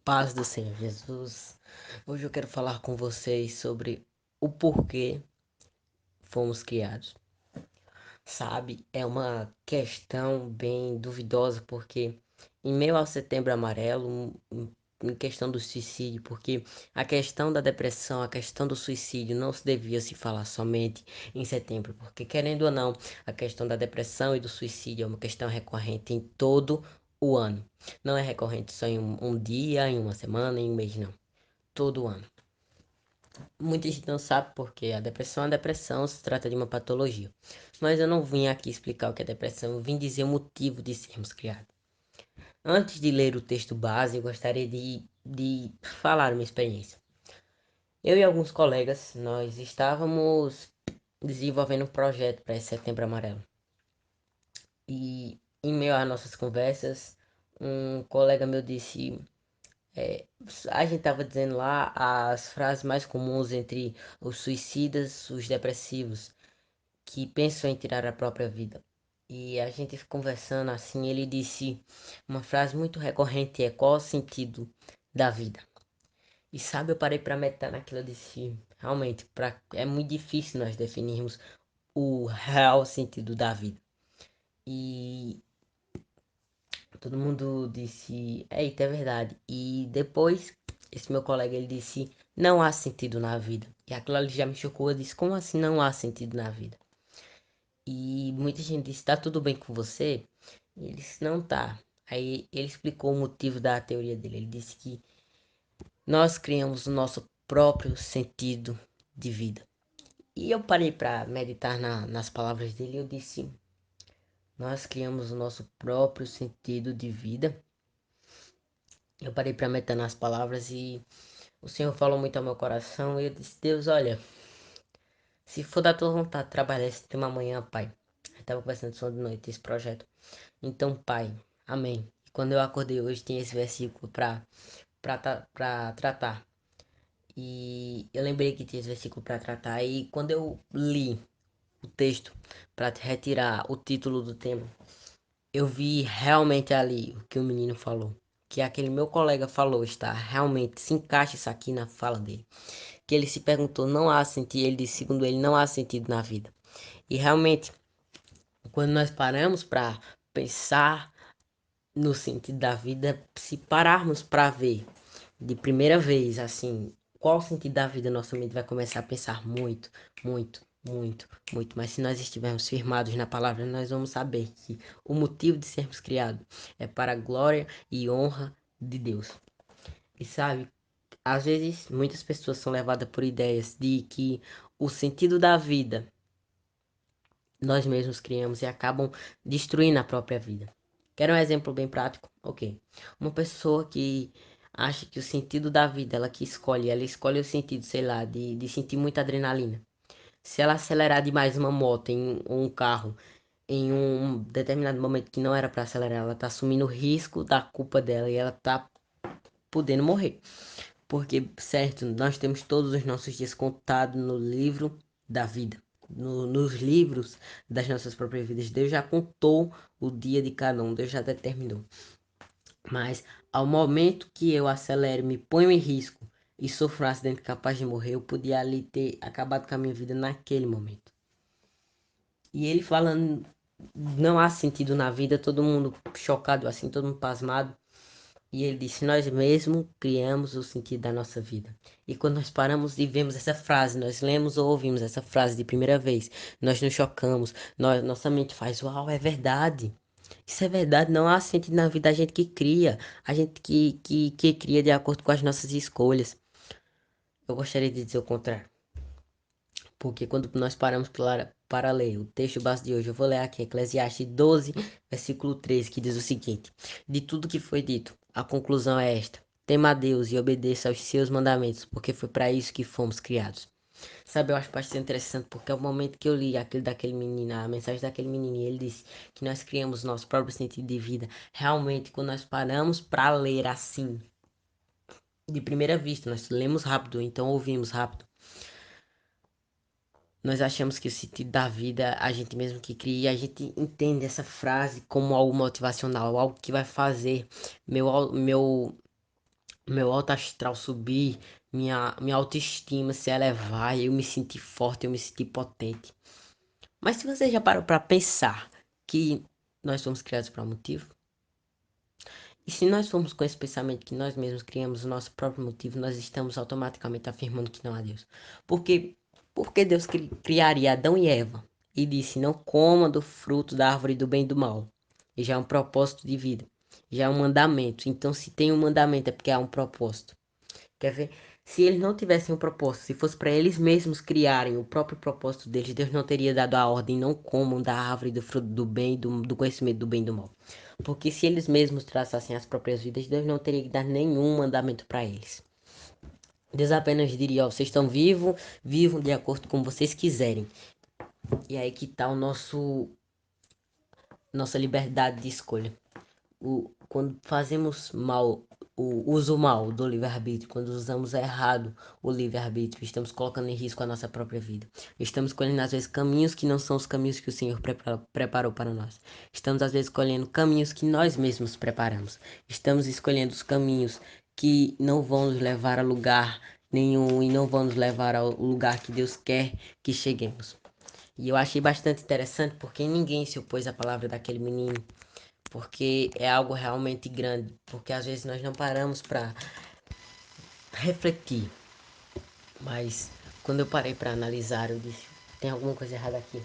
Paz do Senhor Jesus. Hoje eu quero falar com vocês sobre o porquê fomos criados. Sabe, é uma questão bem duvidosa, porque em meio ao Setembro Amarelo, em questão do suicídio, porque a questão da depressão, a questão do suicídio não se devia se falar somente em setembro, porque querendo ou não, a questão da depressão e do suicídio é uma questão recorrente em todo o ano. Não é recorrente só em um dia, em uma semana, em um mês, não. Todo ano. Muita gente não sabe porque a depressão se trata de uma patologia. Mas eu não vim aqui explicar o que é depressão, eu vim dizer o motivo de sermos criados. Antes de ler o texto base, eu gostaria de falar uma experiência. Eu e alguns colegas, nós estávamos desenvolvendo um projeto para esse Setembro Amarelo. E em meio às nossas conversas, um colega meu disse, a gente estava dizendo lá as frases mais comuns entre os suicidas, os depressivos, que pensam em tirar a própria vida. E a gente conversando assim, ele disse uma frase muito recorrente, é qual o sentido da vida? E sabe, eu parei para meditar naquilo, eu disse, realmente, é muito difícil nós definirmos o real sentido da vida. E todo mundo disse, eita, é verdade. E depois, esse meu colega, ele disse, não há sentido na vida. E aquilo ali já me chocou, eu disse, como assim não há sentido na vida? E muita gente disse, tá tudo bem com você? E ele disse, não tá. Aí ele explicou o motivo da teoria dele. Ele disse que nós criamos o nosso próprio sentido de vida. E eu parei para meditar nas palavras dele e eu disse, nós criamos o nosso próprio sentido de vida. Eu parei para meditar nas palavras e o Senhor falou muito ao meu coração. E eu disse, Deus, olha, se for da tua vontade trabalhar esse tema amanhã, Pai. Eu estava conversando sobre de noite esse projeto. Então, Pai, amém. Quando eu acordei hoje, tinha esse versículo para tratar. E eu lembrei que tinha esse versículo para tratar. E quando eu li o texto para retirar o título do tema, eu vi realmente ali o que o menino falou. Que aquele meu colega falou, está realmente, se encaixa isso aqui na fala dele. Que ele se perguntou, não há sentido, ele disse, segundo ele, não há sentido na vida. E realmente, quando nós paramos para pensar no sentido da vida, se pararmos para ver de primeira vez, assim, qual o sentido da vida, nossa mente vai começar a pensar muito, muito, muito, muito. Mas se nós estivermos firmados na palavra, nós vamos saber que o motivo de sermos criados é para a glória e honra de Deus. E sabe, às vezes muitas pessoas são levadas por ideias de que o sentido da vida nós mesmos criamos e acabam destruindo a própria vida. Quer um exemplo bem prático? Ok. Uma pessoa que acha que o sentido da vida, ela escolhe o sentido, sei lá, de sentir muita adrenalina. Se ela acelerar demais uma moto em um carro, em um determinado momento que não era para acelerar, ela tá assumindo o risco da culpa dela e ela tá podendo morrer. Porque, certo, nós temos todos os nossos dias contados no livro da vida. Nos livros das nossas próprias vidas. Deus já contou o dia de cada um, Deus já determinou. Mas ao momento que eu acelero, me ponho em risco e sofro um acidente capaz de morrer, eu podia ali ter acabado com a minha vida naquele momento. E ele falando, não há sentido na vida, todo mundo chocado assim, todo mundo pasmado. E ele disse: Nós mesmos criamos o sentido da nossa vida. E quando nós paramos e vemos essa frase, nós lemos ou ouvimos essa frase de primeira vez, nós nos chocamos, nossa mente faz: Uau, é verdade. Isso é verdade, não há sentido na vida a gente que cria, a gente que cria de acordo com as nossas escolhas. Eu gostaria de dizer o contrário. Porque quando nós paramos para ler o texto base de hoje, eu vou ler aqui Eclesiastes 12, versículo 13, que diz o seguinte: De tudo que foi dito, a conclusão é esta: tema a Deus e obedeça aos seus mandamentos, porque foi para isso que fomos criados. Sabe, eu acho bastante interessante porque é o momento que eu li aquele daquele menino, a mensagem daquele menino, e ele disse que nós criamos nosso próprio sentido de vida. Realmente, quando nós paramos para ler assim, de primeira vista, nós lemos rápido, então ouvimos rápido. Nós achamos que o sentido da vida a gente mesmo que cria, e a gente entende essa frase como algo motivacional, algo que vai fazer meu meu alto astral subir, minha autoestima se elevar, eu me sentir forte, eu me sentir potente. Mas se você já parou para pensar que nós somos criados para um motivo, e se nós formos com esse pensamento que nós mesmos criamos o nosso próprio motivo, nós estamos automaticamente afirmando que não há Deus. Porque, porque Deus criaria Adão e Eva e disse: não coma do fruto da árvore do bem e do mal. E já é um propósito de vida, já é um mandamento. Então, se tem um mandamento, é porque há um propósito. Quer ver? Se eles não tivessem um propósito, se fosse para eles mesmos criarem o próprio propósito deles, Deus não teria dado a ordem: não comam da árvore do fruto do bem, do conhecimento do bem e do mal. Porque se eles mesmos traçassem as próprias vidas, Deus não teria que dar nenhum mandamento para eles. Deus apenas diria: ó, vocês estão vivos, vivam de acordo com vocês quiserem. E aí que tá o nossa liberdade de escolha. Quando fazemos mal, o uso mal do livre-arbítrio, quando usamos errado o livre-arbítrio, estamos colocando em risco a nossa própria vida. Estamos escolhendo, às vezes, caminhos que não são os caminhos que o Senhor preparou para nós. Estamos, às vezes, escolhendo caminhos que nós mesmos preparamos. Estamos escolhendo os caminhos que não vão nos levar a lugar nenhum e não vão nos levar ao lugar que Deus quer que cheguemos. E eu achei bastante interessante porque ninguém se opôs à palavra daquele menino, porque é algo realmente grande, porque às vezes nós não paramos para refletir, mas quando eu parei para analisar, eu disse: tem alguma coisa errada aqui.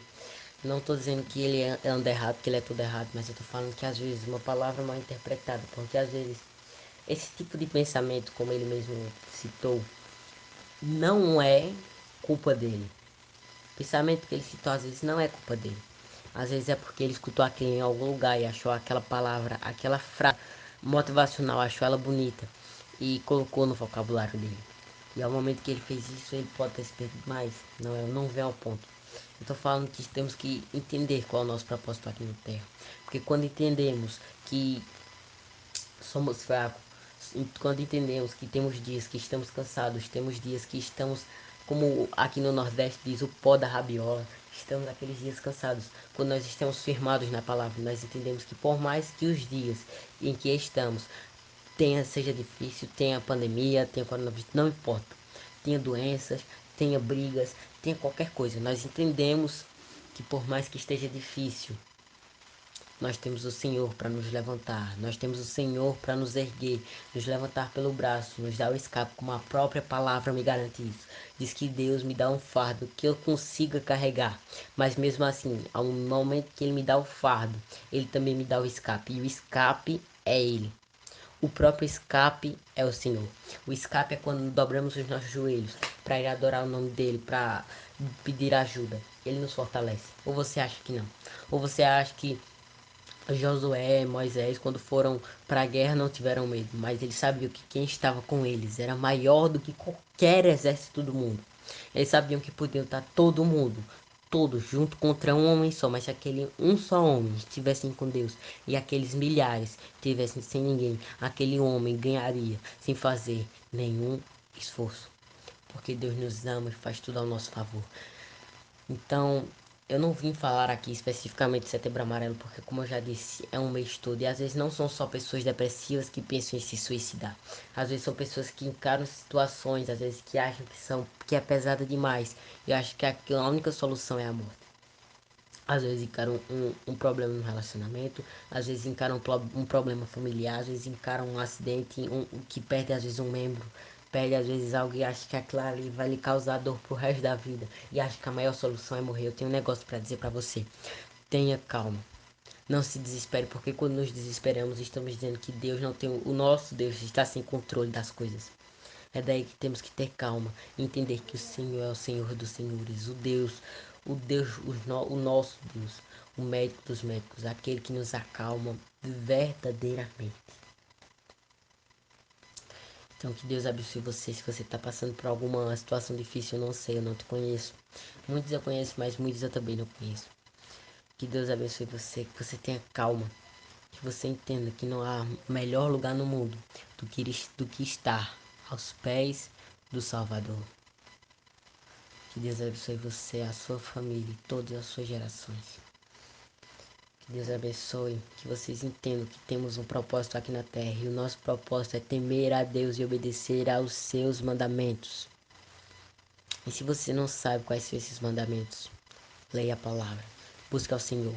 Não tô dizendo que ele anda errado, que ele é tudo errado, mas eu tô falando que às vezes uma palavra mal interpretada, porque às vezes esse tipo de pensamento, como ele mesmo citou, não é culpa dele. O pensamento que ele citou às vezes não é culpa dele. Às vezes é porque ele escutou aquilo em algum lugar e achou aquela palavra, aquela frase motivacional, achou ela bonita e colocou no vocabulário dele. E ao momento que ele fez isso, ele pode ter se perdido mais. Não, eu não venho ao ponto. Eu tô falando que temos que entender qual é o nosso propósito aqui na Terra. Porque quando entendemos que somos fracos, quando entendemos que temos dias que estamos cansados, temos dias que estamos, como aqui no Nordeste diz, o pó da rabiola, estamos aqueles dias cansados. Quando nós estamos firmados na palavra, nós entendemos que por mais que os dias em que estamos seja difícil, tenha pandemia, tenha coronavírus, não importa, tenha doenças, tenha brigas, tenha qualquer coisa, nós entendemos que por mais que esteja difícil, nós temos o Senhor para nos levantar, nós temos o Senhor para nos erguer, nos levantar pelo braço, nos dar o escape, como a própria palavra me garante isso. Diz que Deus me dá um fardo que eu consiga carregar, mas mesmo assim, ao momento que Ele me dá o fardo, Ele também me dá o escape, e o escape é Ele. O próprio escape é o Senhor. O escape é quando dobramos os nossos joelhos para ir adorar o nome dele, para pedir ajuda. Ele nos fortalece. Ou você acha que não? Ou você acha que Josué, Moisés, quando foram para a guerra, não tiveram medo, mas eles sabiam que quem estava com eles era maior do que qualquer exército do mundo. Eles sabiam que podiam estar todo mundo, todos junto contra um homem só, mas se aquele um só homem estivessem com Deus e aqueles milhares estivessem sem ninguém, aquele homem ganharia sem fazer nenhum esforço, porque Deus nos ama e faz tudo ao nosso favor. Então, eu não vim falar aqui especificamente de Setembro Amarelo, porque, como eu já disse, é um mês todo. E às vezes não são só pessoas depressivas que pensam em se suicidar. Às vezes são pessoas que encaram situações, às vezes que acham que é pesada demais. E acham que a única solução é a morte. Às vezes encaram um problema no relacionamento, às vezes encaram um problema familiar, às vezes encaram um acidente que perde às vezes um membro, perde às vezes algo e acha que aquilo ali vai lhe causar dor pro resto da vida e acha que a maior solução é morrer. Eu tenho um negócio para dizer para você: tenha calma. Não se desespere, porque quando nos desesperamos, estamos dizendo que Deus não tem. O nosso Deus está sem controle das coisas. É daí que temos que ter calma, entender que o Senhor é o Senhor dos senhores, o nosso Deus, o médico dos médicos, aquele que nos acalma verdadeiramente. Então que Deus abençoe você. Se você está passando por alguma situação difícil, eu não sei, eu não te conheço. Muitos eu conheço, mas muitos eu também não conheço. Que Deus abençoe você, que você tenha calma, que você entenda que não há melhor lugar no mundo do que estar aos pés do Salvador. Que Deus abençoe você, a sua família e todas as suas gerações. Deus abençoe, que vocês entendam que temos um propósito aqui na terra e o nosso propósito é temer a Deus e obedecer aos seus mandamentos. E se você não sabe quais são esses mandamentos, leia a palavra, busque ao Senhor,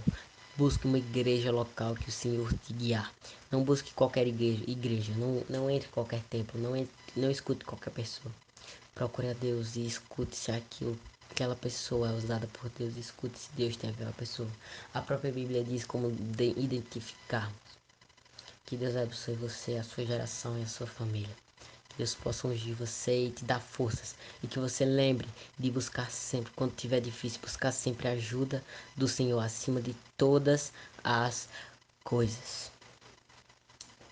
busque uma igreja local que o Senhor te guiar. Não busque qualquer igreja, não entre em qualquer templo, não escute qualquer pessoa. Procure a Deus e escute se aquela pessoa é usada por Deus. Escute se Deus tem aquela pessoa. A própria Bíblia diz como identificarmos. Que Deus abençoe você, a sua geração e a sua família. Que Deus possa ungir você e te dar forças. E que você lembre de buscar sempre, quando tiver difícil, buscar sempre a ajuda do Senhor acima de todas as coisas.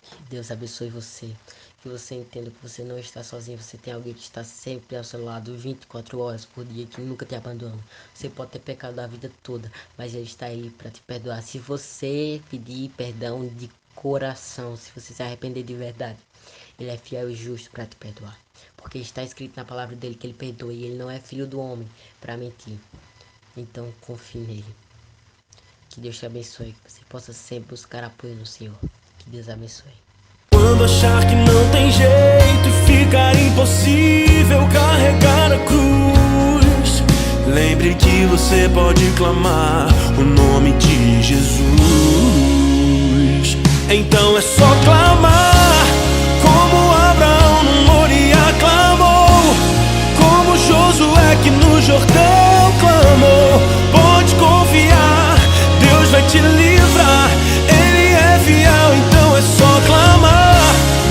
Que Deus abençoe você. Que você entenda que você não está sozinho. Você tem alguém que está sempre ao seu lado 24 horas por dia, que nunca te abandona. Você pode ter pecado a vida toda, mas Ele está aí para te perdoar. Se você pedir perdão de coração, se você se arrepender de verdade, Ele é fiel e justo para te perdoar. Porque está escrito na palavra dele que Ele perdoa, e Ele não é filho do homem para mentir. Então confie nele. Que Deus te abençoe. Que você possa sempre buscar apoio no Senhor. Que Deus abençoe. Quando achar que não tem jeito e ficar impossível carregar a cruz, lembre que você pode clamar o nome de Jesus. Então é só clamar.